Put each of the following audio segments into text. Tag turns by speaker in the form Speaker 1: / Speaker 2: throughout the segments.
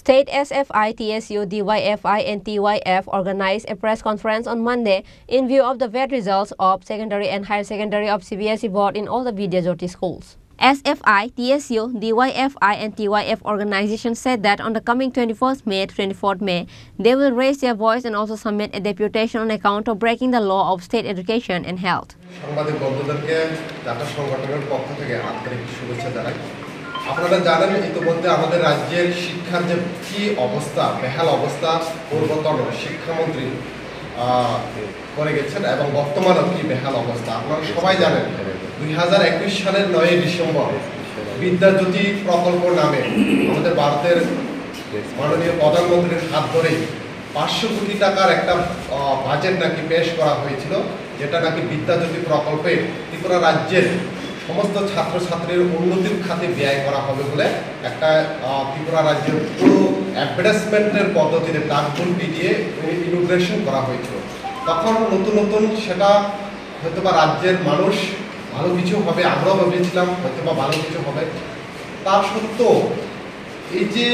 Speaker 1: State SFI, TSU, DYFI and TYF organized a press conference on Monday in view of the VET results of secondary and higher secondary of CBSE board in all the Vidyajyoti schools. SFI, TSU, DYFI and TYF organizations said that on the coming 21st May to 24th May, they will raise their voice and also submit a deputation on account of breaking the law of state education and health.
Speaker 2: আপনারা জানেন ইতিমধ্যে আমাদের রাজ্যের শিক্ষার যে কি অবস্থা বেহাল অবস্থা পূর্বতন শিক্ষামন্ত্রী করে গেছেন এবং বর্তমানেও কি বেহাল অবস্থা আপনারা সবাই জানেন 2021 সালের 9 ডিসেম্বর বিদ্যাজ্যোতি প্রকল্প নামে আমাদের ভারতের মাননীয় প্রধানমন্ত্রীর হাত ধরে 500 কোটি টাকার একটা বাজেট নাকি পেশ করা হয়েছিল যেটা নাকি বিদ্যাজ্যোতি প্রকল্পে ত্রিপুরা রাজ্যের সমস্ত ছাত্রছাত্রীর উন্নতির খাতে ব্যয় করা হবে বলে একটা ত্রিপুরা রাজ্যের পুরো অ্যাডভার্টাইজমেন্টের পদ্ধতিতে ডাকঘর দিয়ে ইনোগ্রেশন করা হয়েছিল তখন নতুন নতুন সেটা হয়তোবা রাজ্যের মানুষ ভালো কিছু হবে আমরাও ভেবেছিলাম হয়তোবা ভালো কিছু হবে তার সত্ত্বেও এই যে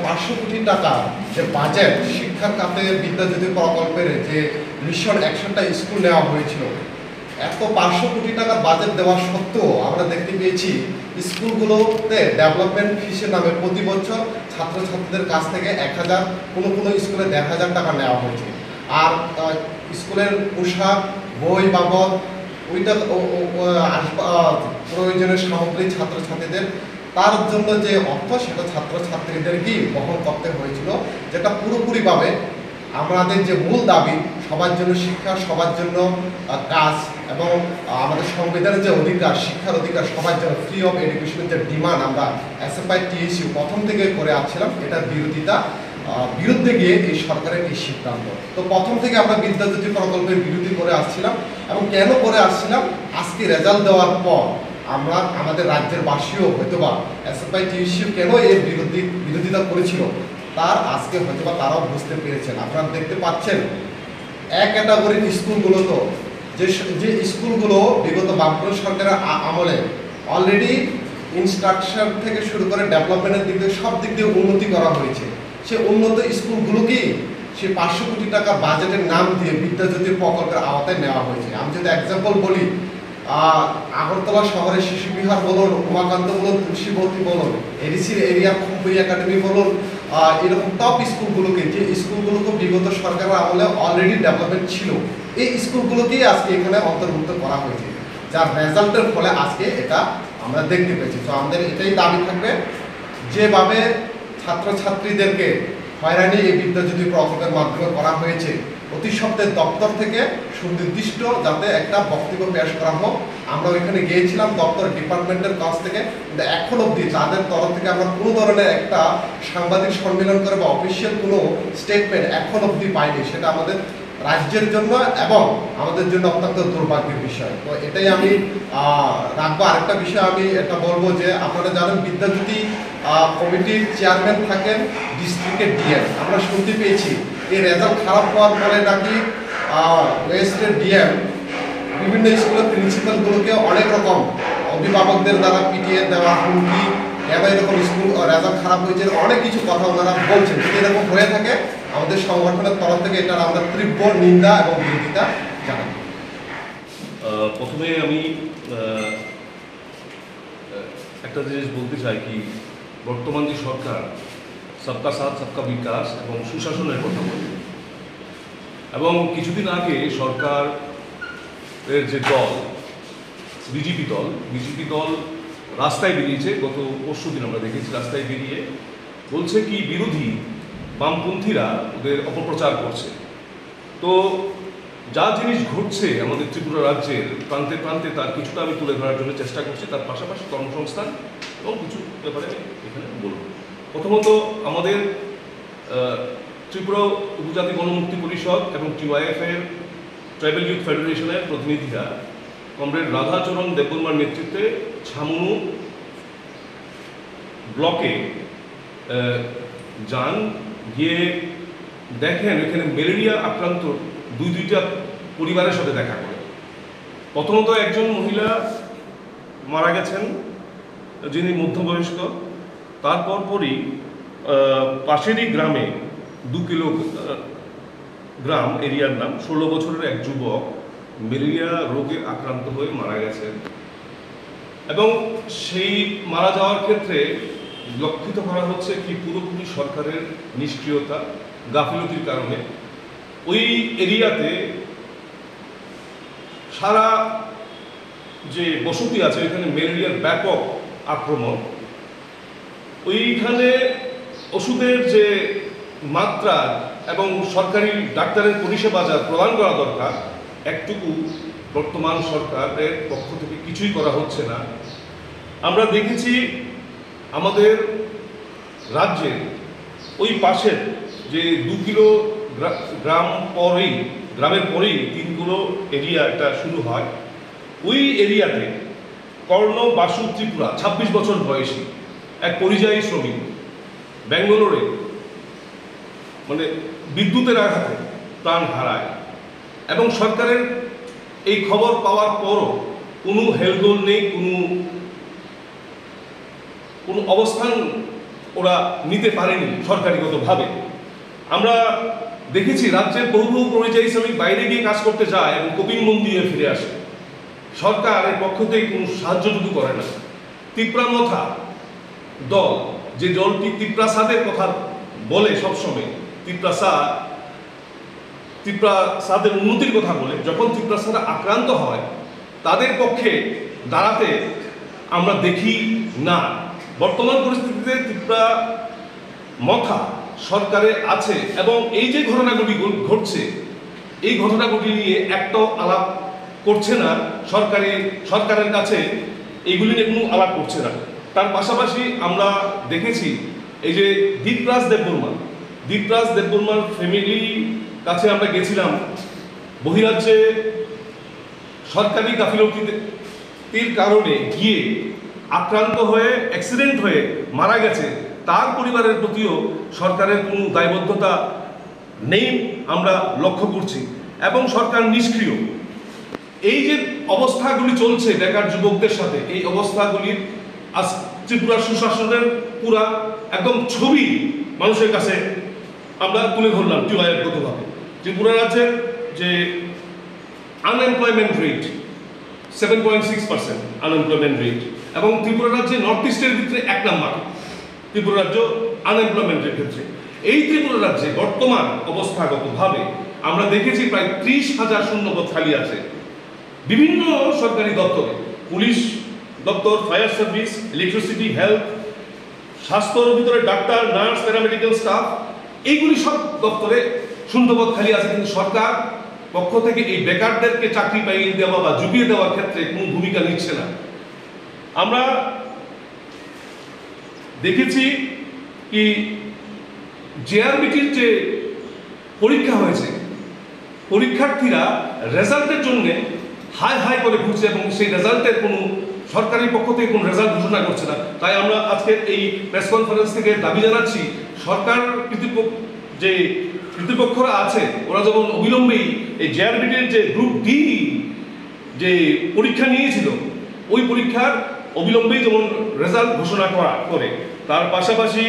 Speaker 2: 500 কোটি টাকা যে বাজেট শিক্ষার খাতে বিদ্যাজ্যোতি প্রকল্পের যে মিশন 100টা স্কুল নেওয়া হয়েছিল এত 500 কোটি টাকা বাজেট দেওয়া সত্ত্বেও আমরা দেখতে পেয়েছি স্কুলগুলোতে ডেভেলপমেন্ট ফিসের নামে প্রতি বছর ছাত্রছাত্রীদের কাছ থেকে 1000 কোনো স্কুলে 1500 টাকা নেওয়া হয়েছে আর স্কুলের পোশাক বই বাবদ ওইটা প্রয়োজনীয় সামগ্রী ছাত্রছাত্রীদের তার জন্য যে অর্থ সেটা ছাত্রছাত্রীদেরকেই বহন করতে হয়েছিল যেটা পুরোপুরিভাবে আমাদের যে মূল দাবি সবার জন্য শিক্ষা সবার জন্য কাজ এবং আমাদের সংবিধানের যে অধিকার শিক্ষার অধিকার সবার জন্য ফ্রি অফ এডুকেশনের যে ডিমান্ড আমরা এসএফআই টিএসইউ প্রথম থেকে করে আসছিলাম এটার বিরুদ্ধে গিয়ে এই সরকারের এই সিদ্ধান্ত তো প্রথম থেকে আমরা বিদ্যাজ্যোতি প্রকল্পের বিরোধী করে আসছিলাম এবং কেন করে আসছিলাম আজকে রেজাল্ট দেওয়ার পর আমরা আমাদের রাজ্যের বাসীও হয়তোবা এসএফআই টিএসইউ কেন এর বিরোধিতা করেছিল তার আজকে হয়তোবা তারাও বুঝতে পেরেছেন আপনারা দেখতে পাচ্ছেন এক ক্যাটাগরির স্কুলগুলো তো যে স্কুলগুলো বিগত বামফ্রন্ট সরকারের আমলে অলরেডি ইনস্ট্রাকচার থেকে শুরু করে ডেভেলপমেন্টের দিক দিয়ে সব দিক দিয়ে উন্নতি করা হয়েছে সে উন্নত স্কুলগুলোকেই সে 500 কোটি টাকা বাজেটের নাম দিয়ে বিদ্যাজ্যোতি প্রকল্পের আওতায় নেওয়া হয়েছে আমি যদি এক্সাম্পল বলি আগরতলা শহরের শিশু বিহার বলুন উমাকান্ত বলুন তুলসীবতী বলুন এডিসির এরিয়া খুম্বই একাডেমি বলুন এরকম টপ স্কুলগুলোকে যে স্কুলগুলোকে বিগত সরকারের আমলে অলরেডি ডেভেলপমেন্ট ছিল এই স্কুলগুলোকেই আজকে এখানে অন্তর্ভুক্ত করা হয়েছে যার রেজাল্টের ফলে আজকে এটা আমরা দেখতে পেয়েছি তো আমাদের এটাই দাবি থাকবে যেভাবে ছাত্রছাত্রীদেরকে হয়রানি এই বিদ্যাজ্যোতি প্রকল্পের মাধ্যমে করা হয়েছে অতি সত্ত্বের দপ্তর থেকে সুনির্দিষ্ট যাতে একটা বক্তব্য পেশ করা হোক আমরা ওইখানে গিয়েছিলাম দপ্তর ডিপার্টমেন্টের কাছ থেকে কিন্তু এখন অবধি তাদের তরফ থেকে আমরা কোনো ধরনের একটা সাংবাদিক সম্মেলন করে বা অফিসিয়াল কোনো স্টেটমেন্ট এখন অবধি পাইনি সেটা আমাদের রাজ্যের জন্য এবং আমাদের জন্য অত্যন্ত দুর্ভাগ্যের বিষয় তো এটাই আমি রাখবো আরেকটা বিষয় আমি এটা বলবো যে আপনারা জানেন বিদ্যাজ্যোতি কমিটির চেয়ারম্যান থাকেন ডিস্ট্রিক্টের ডিএম আমরা শুনতে পেয়েছি এই রেজাল্ট খারাপ হওয়ার পরে নাকি ওয়েস্টের ডিএম বিভিন্ন স্কুলের প্রিন্সিপালগুলোকে অনেক রকম অভিভাবকদের দ্বারা পিটিয়ে দেওয়া হুমকি কেন এরকম স্কুল রেজাল্ট খারাপ হয়েছে অনেক কিছু কথা ওনারা বলছেন যদি এরকম হয়ে থাকে আমাদের সংগঠনের তরফ থেকে এটার আমরা তীব্র নিন্দা এবং বিরোধিতা জানাই
Speaker 3: প্রথমে আমি একটা জিনিস বলতে চাই কি বর্তমান যে সরকার সবকা সাথ সবকা বিকাশ এবং সুশাসনের কথা বলে এবং কিছুদিন আগে সরকারের যে দল বিজেপি দল রাস্তায় বেরিয়েছে গত পরশুদিন আমরা দেখেছি রাস্তায় বেরিয়ে বলছে কি বিরোধী বামপন্থীরা ওদের অপপ্রচার করছে তো যা জিনিস ঘটছে আমাদের ত্রিপুরা রাজ্যের প্রান্তে প্রান্তে তার কিছুটা আমি তুলে ধরার জন্য চেষ্টা করছি তার পাশাপাশি কর্মসংস্থান এবং কিছু ব্যাপারে এখানে বলব প্রথমত আমাদের ত্রিপুরা উপজাতি গণমুক্তি পরিষদ এবং টিওয়াইএফের ট্রাইবেল ইউথ ফেডারেশনের প্রতিনিধিরা কমরেড রাধাচরণ দেববর্মার নেতৃত্বে ছামনু ব্লকে যান গিয়ে দেখেন এখানে ম্যালেরিয়া আক্রান্ত দুইটা পরিবারের সাথে দেখা করে প্রথমত একজন মহিলা মারা গেছেন যিনি মধ্যবয়স্ক তারপরই পাশেরই গ্রামে 2 কিলো গ্রাম এরিয়ার নাম 16 বছরের এক যুবক ম্যালেরিয়া রোগে আক্রান্ত হয়ে মারা গেছেন এবং সেই মারা যাওয়ার ক্ষেত্রে লক্ষিত করা হচ্ছে কি পুরোপুরি সরকারের নিষ্ক্রিয়তা গাফিলতির কারণে ওই এরিয়াতে সারা যে বসতি আছে ওইখানে ম্যালেরিয়ার ব্যাপক আক্রমণ। ওইখানে ওষুধের যে মাত্রা এবং সরকারি ডাক্তারের পরিষেবা যা প্রদান করা দরকার একটুকু বর্তমান সরকারের পক্ষ থেকে কিছুই করা হচ্ছে না। আমরা দেখেছি আমাদের রাজ্যের ওই পাশের যে 2 কিলো গ্রামের পরেই 3 কিলো এরিয়া এটা শুরু হয়। ওই এরিয়াতে কর্ণ বাসু ত্রিপুরা 26 বছর বয়সী এক পরিযায়ী শ্রমিক ব্যাঙ্গালোরে মানে বিদ্যুতের আঘাতে প্রাণ হারায় এবং সরকারের এই খবর পাওয়ার পরও কোনো হেলদোল নেই, কোনো অবস্থান ওরা নিতে পারেনি সরকারিগতভাবে। আমরা দেখেছি রাজ্যের বহু পরিযায়ী শ্রমিক বাইরে গিয়ে কাজ করতে যায় এবং কপিল মন দিয়ে ফিরে আসে, সরকারের পক্ষ থেকে কোনো সাহায্যটুকু করে না। তিপ্রামথা দল যে দলটি তিপ্রাসাদের কথা বলে সবসময়, তিপ্রাসাদের উন্নতির কথা বলে, যখন তিপ্রাসাদ আক্রান্ত হয় তাদের পক্ষে দাঁড়াতে আমরা দেখি না। বর্তমান পরিস্থিতিতে তিপ্রামথা সরকারে আছে এবং এই যে ঘটনাগুলি ঘটছে এই ঘটনাগুলি নিয়ে একটাও আলাপ করছে না সরকারের কাছে, এইগুলি নিয়ে কোনো আলাপ করছে না। তার পাশাপাশি আমরা দেখেছি এই যে দীপরাজ দেববর্মার ফ্যামিলি কাছে আমরা গেছিলাম, বহিরাজ্যে সরকারি গাফিলতির কারণে গিয়ে আক্রান্ত হয়ে অ্যাক্সিডেন্ট হয়ে মারা গেছে, তার পরিবারের প্রতিও সরকারের কোনো দায়বদ্ধতা নেই আমরা লক্ষ্য করছি এবং সরকার নিষ্ক্রিয়। এই যে অবস্থাগুলি চলছে বেকার যুবকদের সাথে, এই অবস্থাগুলির আজ ত্রিপুরার সুশাসনের পুরা একদম ছবি মানুষের কাছে আমরা তুলে ধরলাম। টিওআইএফগতভাবে ত্রিপুরা রাজ্যের যে আনএমপ্লয়মেন্ট রেট 7.6% আনএমপ্লয়মেন্ট রেট এবং ত্রিপুরা রাজ্যে নর্থ ইস্টের ভিতরে 1 নম্বর ত্রিপুরা রাজ্য আনএমপ্লয়মেন্টের ক্ষেত্রে। এই ত্রিপুরা রাজ্যে বর্তমান অবস্থাগতভাবে আমরা দেখেছি প্রায় 30,000 শূন্যপদ খালি আছে বিভিন্ন সরকারি দপ্তরে, পুলিশ দপ্তর, ফায়ার সার্ভিস, ইলেকট্রিসিটি, হেলথ, স্বাস্থ্যর ভিতরে ডাক্তার, নার্স, প্যারামেডিক্যাল স্টাফ, এইগুলি সব দপ্তরে শূন্যপদ খালি আছে। কিন্তু সরকার পক্ষ থেকে এই বেকারদেরকে চাকরি পাইয়ে দেওয়া বা জুগিয়ে দেওয়ার ক্ষেত্রে কোনো ভূমিকা নিচ্ছে না। আমরা দেখেছি কি জেআরবিটির যে পরীক্ষা হয়েছে, পরীক্ষার্থীরা রেজাল্টের জন্য হাই করে ঘুরছে এবং সেই রেজাল্টের কোনো সরকারি পক্ষ থেকে কোনো রেজাল্ট ঘোষণা করছে না। তাই আমরা আজকের এই প্রেস কনফারেন্স থেকে দাবি জানাচ্ছি, সরকার যে কর্তৃপক্ষরা আছে ওরা যেমন অবিলম্বেই এই জেআরবিটির যে গ্রুপ ডি যে পরীক্ষা নিয়েছিল ওই পরীক্ষার অবিলম্বেই যেমন রেজাল্ট ঘোষণা করে। তার পাশাপাশি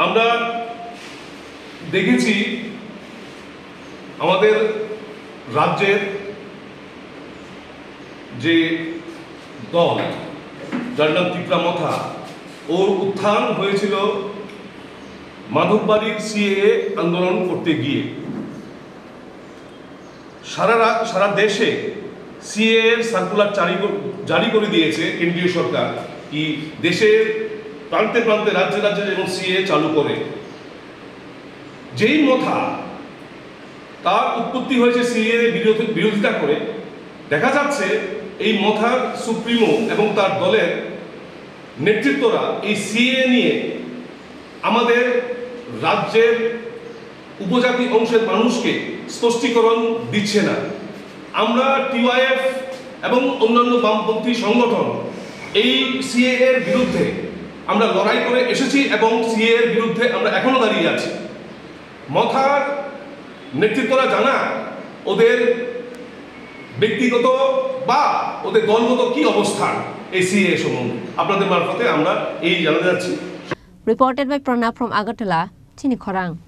Speaker 3: আমরা দেখেছি আমাদের রাজ্যের যে দল যার নাম তিপ্রামথা, ওর উত্থান হয়েছিল মাধববাড়ির সিএএ আন্দোলন করতে গিয়ে। সারা দেশে সিএএ এর সার্কুলার জারি করে দিয়েছে কেন্দ্রীয় সরকার, কি দেশের প্রান্তে প্রান্তে রাজ্যে যেমন সিএএ চালু করে। যেই মথা তার উৎপত্তি হয়েছে সিএএ বিরোধিতা করে, দেখা যাচ্ছে এই মথার সুপ্রিমো এবং তার দলের নেতৃত্বরা এই সিএএ নিয়ে আমাদের রাজ্যের উপজাতি অংশের মানুষকে স্পষ্টীকরণ দিচ্ছে না। আমরা টিওআইএফ এবং অন্যান্য বামপন্থী সংগঠন এই সিএএ এর বিরুদ্ধে আমরা লড়াই করে এসেছি এবং সিএএ এর বিরুদ্ধে আমরা এখনো দাঁড়িয়ে আছি। মথার নেতৃত্বরা জানা ওদের ব্যক্তিগত বা ওদের দলগত কি অবস্থান এই সিএএ সম্বন্ধে, আপনাদের মারফতে আমরা এই জানাতে যাচ্ছি।
Speaker 1: Reported by Pranab from Agartala, Chini Khorang.